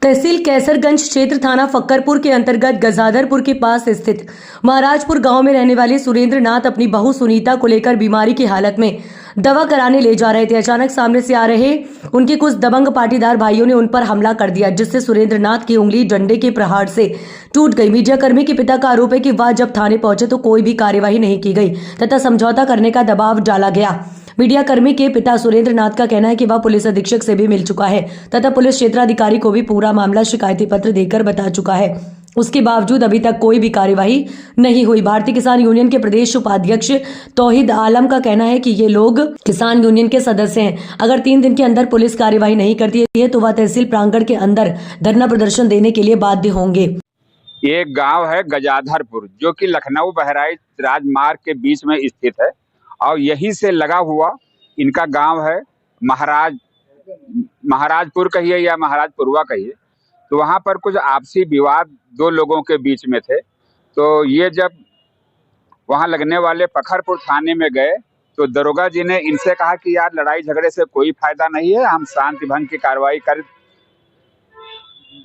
तहसील कैसरगंज क्षेत्र थाना फक्करपुर के अंतर्गत गजाधरपुर के पास स्थित महाराजपुर गांव में रहने वाले सुरेंद्र नाथ अपनी बहू सुनीता को लेकर बीमारी की हालत में दवा कराने ले जा रहे थे। अचानक सामने से आ रहे उनके कुछ दबंग पाटीदार भाइयों ने उन पर हमला कर दिया, जिससे सुरेंद्र नाथ की उंगली डंडे के प्रहार से टूट गई। मीडियाकर्मी के पिता का आरोप है कि वह जब थाने पहुंचे तो कोई भी कार्यवाही नहीं की गई तथा समझौता करने का दबाव डाला गया। मीडिया कर्मी के पिता सुरेंद्र नाथ का कहना है कि वह पुलिस अधीक्षक से भी मिल चुका है तथा पुलिस क्षेत्राधिकारी को भी पूरा मामला शिकायती पत्र देकर बता चुका है। उसके बावजूद अभी तक कोई भी कार्यवाही नहीं हुई। भारतीय किसान यूनियन के प्रदेश उपाध्यक्ष तौहीद आलम का कहना है कि ये लोग किसान यूनियन के सदस्य हैं। अगर 3 दिन के अंदर पुलिस कार्यवाही नहीं करती है तो वह तहसील प्रांगण के अंदर धरना प्रदर्शन देने के लिए बाध्य होंगे। ये गांव है गजाधरपुर, जो कि लखनऊ बहराइच राजमार्ग के बीच में स्थित है और यही से लगा हुआ इनका गांव है। महाराजपुर कहिए या महाराजपुरवा कहिए। तो वहां पर कुछ आपसी विवाद 2 लोगों के बीच में थे। तो ये जब वहां लगने वाले फक्करपुर थाने में गए तो दरोगा जी ने इनसे कहा कि यार लड़ाई झगड़े से कोई फायदा नहीं है, हम शांति भंग की कार्रवाई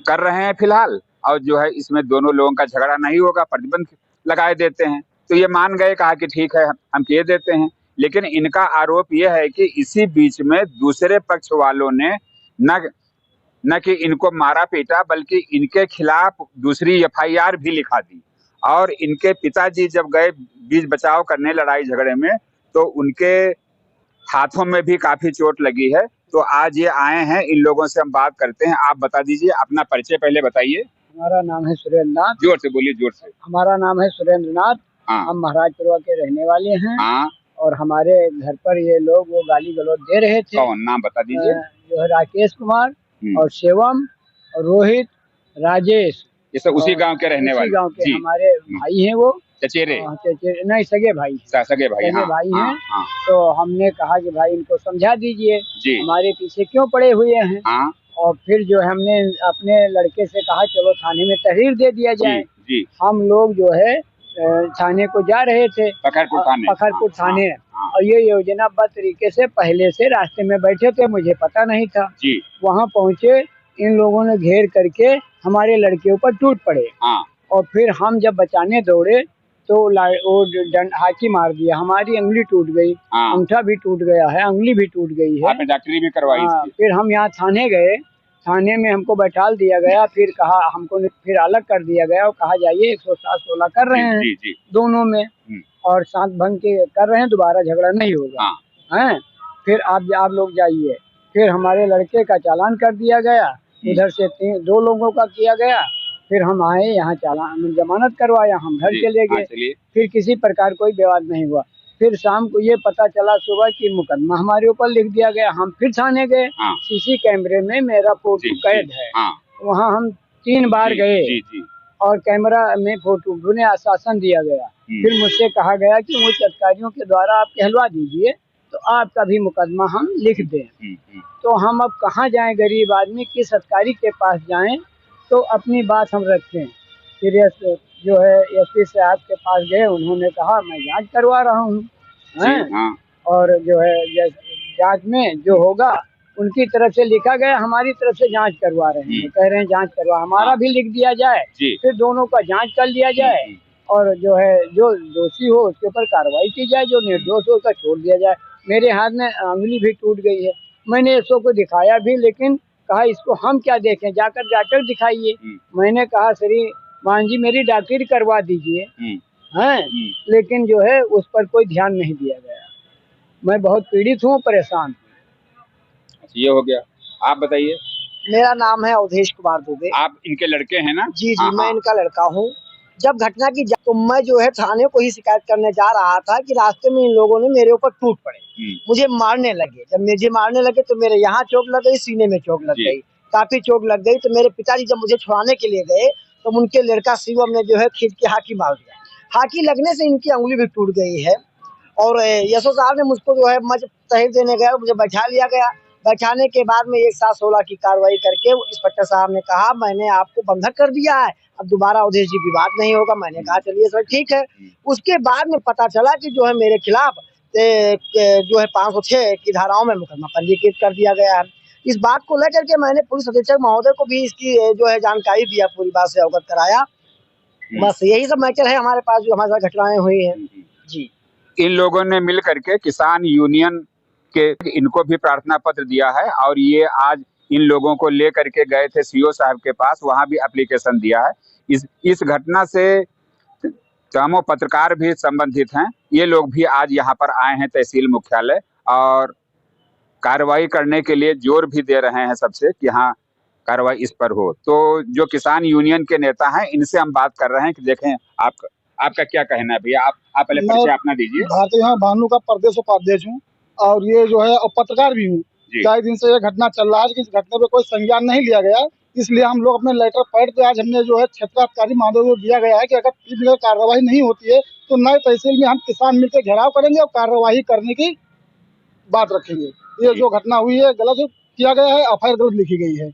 कर रहे हैं फिलहाल, और जो है इसमें दोनों लोगों का झगड़ा नहीं होगा, प्रतिबंध लगाए देते हैं। तो ये मान गए, कहा कि ठीक है हम किए देते हैं। लेकिन इनका आरोप यह है कि इसी बीच में दूसरे पक्ष वालों ने न कि इनको मारा पीटा, बल्कि इनके खिलाफ दूसरी FIR भी लिखा दी। और इनके पिताजी जब गए बीच बचाव करने लड़ाई झगड़े में तो उनके हाथों में भी काफी चोट लगी है। तो आज ये आए हैं, इन लोगों से हम बात करते हैं। आप बता दीजिए, अपना परिचय पहले बताइए। हमारा नाम है सुरेंद्र नाथ। जोर से बोलिए, जोर से। हमारा नाम है सुरेंद्र नाथ। हाँ। हम महाराजपुर के रहने वाले हैं। हाँ। और हमारे घर पर ये लोग वो गाली गलौज दे रहे थे। कौन? नाम बता दीजिए। जो है राकेश कुमार और शिवम और रोहित, राजेश, ये सब उसी गांव के रहने वाले? गांव के हमारे भाई हैं। वो चचेरे? नहीं, सगे भाई। सगे भाई, हाँ, भाई हाँ, हैं। हाँ। तो हमने कहा कि भाई इनको समझा दीजिए, हमारे पीछे क्यों पड़े हुए हैं। हाँ। और फिर जो हमने अपने लड़के से कहा चलो थाने में तहरीर दे दिया जाए। जी। हम लोग जो है थाने को जा रहे थे, फक्करपुर थाने। और ये योजनाबद्ध तरीके से पहले से रास्ते में बैठे थे, मुझे पता नहीं था। वहाँ पहुँचे, इन लोगों ने घेर करके हमारे लड़के ऊपर टूट पड़े। और फिर हम जब बचाने दौड़े तो वो हाथी मार दिया, हमारी उंगली टूट गई, अंगूठा भी टूट गया है, उंगली भी टूट गई है। आपने डॉक्टरी भी करवाई? फिर हम यहाँ थाने गए, थाने में हमको बैठाल दिया गया। फिर कहा हमको, फिर अलग कर दिया गया और कहा जाइए 107-16 कर रहे हैं दोनों में, और शांत भंग के कर रहे हैं, दोबारा झगड़ा नहीं होगा हैं। फिर आप लोग जाइए। फिर हमारे लड़के का चालान कर दिया गया, उधर से 2 लोगों का किया गया। फिर हम आए यहाँ, चालान जमानत करवाया, हम घर चले गए। फिर किसी प्रकार कोई विवाद नहीं हुआ। फिर शाम को ये पता चला सुबह कि मुकदमा हमारे ऊपर लिख दिया गया। हम फिर थाने गए। CC कैमरे में मेरा फोटो कैद है। वहाँ हम 3 बार गए और कैमरा में फोटो उन्हें आश्वासन दिया गया। फिर मुझसे कहा गया कि उच्च अधिकारियों के द्वारा आप कहलवा दीजिए तो आपका भी मुकदमा हम लिख दें। तो हम अब कहाँ जाएं, गरीब आदमी, किस अधिकारी के पास जाएं तो अपनी बात हम रखें। फिर जो है SP साहब के पास गए, उन्होंने कहा मैं जांच करवा रहा हूँ। और जो है जांच में जो होगा उनकी तरफ से लिखा गया, हमारी तरफ से जांच करवा रहे हैं, कह रहे हैं जांच करवा, हमारा भी लिख दिया जाए, फिर दोनों का जांच कर लिया जाए और जो है जो दोषी हो उसके ऊपर कार्रवाई की जाए, जो निर्दोष हो उसका छोड़ दिया जाए। मेरे हाथ में उंगली भी टूट गई है, मैंने इसको को दिखाया भी, लेकिन कहा इसको हम क्या देखें, जाकर डॉक्टर दिखाइए। मैंने कहा श्रीमान जी मेरी डॉक्टरी करवा दीजिए हैं, लेकिन जो है उस पर कोई ध्यान नहीं दिया गया। मैं बहुत पीड़ित हूँ, परेशान हूँ। ये हो गया। आप बताइए। मेरा नाम है अवधेश कुमार दुबे। आप इनके लड़के हैं ना? जी, मैं इनका लड़का हूँ। जब घटना की तो मैं जो है थाने को ही शिकायत करने जा रहा था कि रास्ते में इन लोगों ने मेरे ऊपर टूट पड़े, मुझे मारने लगे। जब मुझे मारने लगे तो मेरे यहाँ चोट लग गई, सीने में चोट लग गई, काफी चोट लग गई। तो मेरे पिताजी जब मुझे छुड़ाने के लिए गए तो उनके लड़का शिवम ने जो है खींच के हाकी मार दिया। हाकी लगने से इनकी उंगली भी टूट गई है। और यशो साहब ने मुझको जो है तहरीर देने गया, मुझे बैठा लिया गया। बैठाने के बाद में 107-16 की कार्रवाई करके इंस्पेक्टर साहब ने कहा मैंने आपको बंधक कर दिया है, अब दोबारा अवधेश जी विवाद नहीं होगा। मैंने कहा चलिए सर ठीक है। उसके बाद में पता चला कि जो है मेरे खिलाफ जो है 506 की धाराओं में मुकदमा पंजीकृत कर दिया गया है। इस बात को लेकर के मैंने पुलिस अधीक्षक महोदय को भी इसकी जो है जानकारी दिया, पूरी बात से अवगत कराया। बस यही सब मैटर है हमारे पास जो हमारे साथ घटनाएं हुई हैं। जी, इन लोगों ने मिल करके किसान यूनियन के इनको भी प्रार्थना पत्र दिया है और ये आज इन लोगों को ले करके गए थे सीओ साहब के पास, वहां भी एप्लीकेशन दिया है। इस घटना से तमाम पत्रकार भी संबंधित हैं। ये लोग भी आज यहाँ पर आए हैं तहसील मुख्यालय और कार्रवाई करने के लिए जोर भी दे रहे हैं सबसे कि हाँ कार्रवाई इस पर हो। तो जो किसान यूनियन के नेता हैं इनसे हम बात कर रहे हैं कि देखें आपका क्या कहना है भैया। आप पहले परिचय अपना दीजिए। भारतीय यहाँ भानु का प्रदेश उपाध्यक्ष हूँ और ये जो है पत्रकार भी हूँ। कई दिन से ये घटना चल रहा है कि इस घटना पे कोई संज्ञान नहीं लिया गया, इसलिए हम लोग अपने लेटर पैड पे आज हमने जो है क्षेत्राधिकारी महोदय को दिया गया है कि अगर 3 दिन कार्रवाई नहीं होती है तो नए तहसील में हम किसान मिलकर घेराव करेंगे और कार्रवाई करने की बात रखेंगे। ये जो घटना हुई है गलत किया गया है, एफआईआर गलत लिखी गई है।